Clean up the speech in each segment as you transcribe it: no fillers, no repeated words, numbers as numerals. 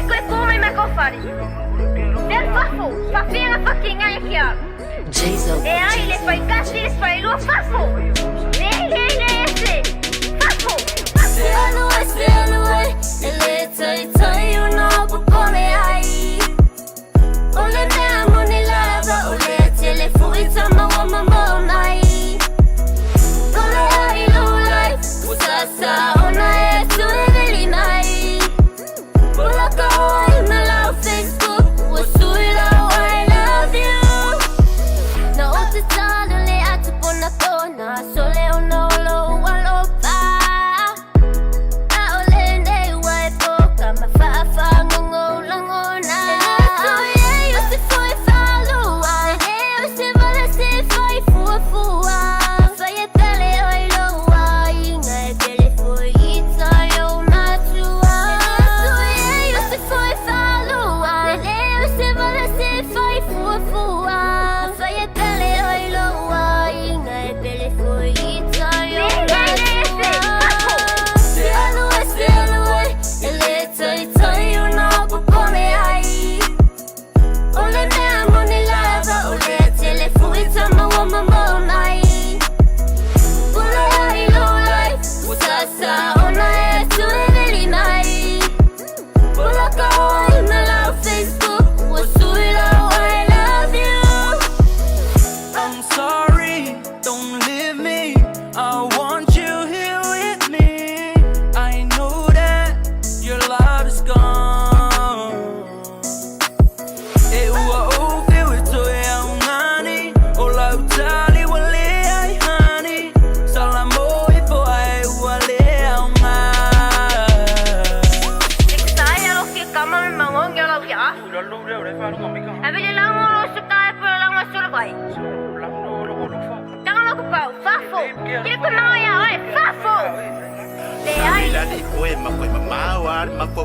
Ecco e come me confari. Del fafo, fafina fucking anche. E hai le fai cazzi, le fai lo fafo. Le, fafo. Stay on the way, and later you know, but pone aí. Ole me amo ni lava, ole telefoni tama wa mama onai. Ole ai low life, usasa ona esu eveli mai. Bola kawa na love Facebook, wasula I love you. Na ote tana le atu pona kona, sole ona olo walopa.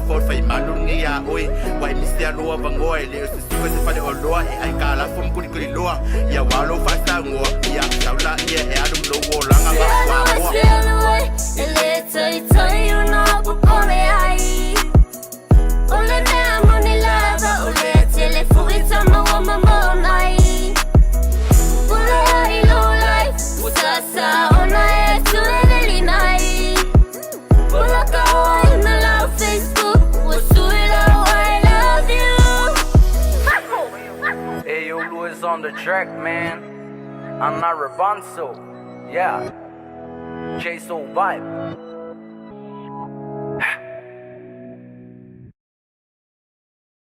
For fai malungi ya oi wai misia loa bangoi le se suka se fale oloa e ai kala fum kuri loa ya walo fasta ngo ya saula ye e adum lo wo langa ba wa you know but pone ai. Ole me amo ni lava, ole telefoni tama wa mama onai. Ole ai low life, usasa ona esu eveli mai. Bola kawa na love Facebook. Hey, yo, Louis on the track, man. I'm not Rapunzel. Yeah. J-Soul vibe.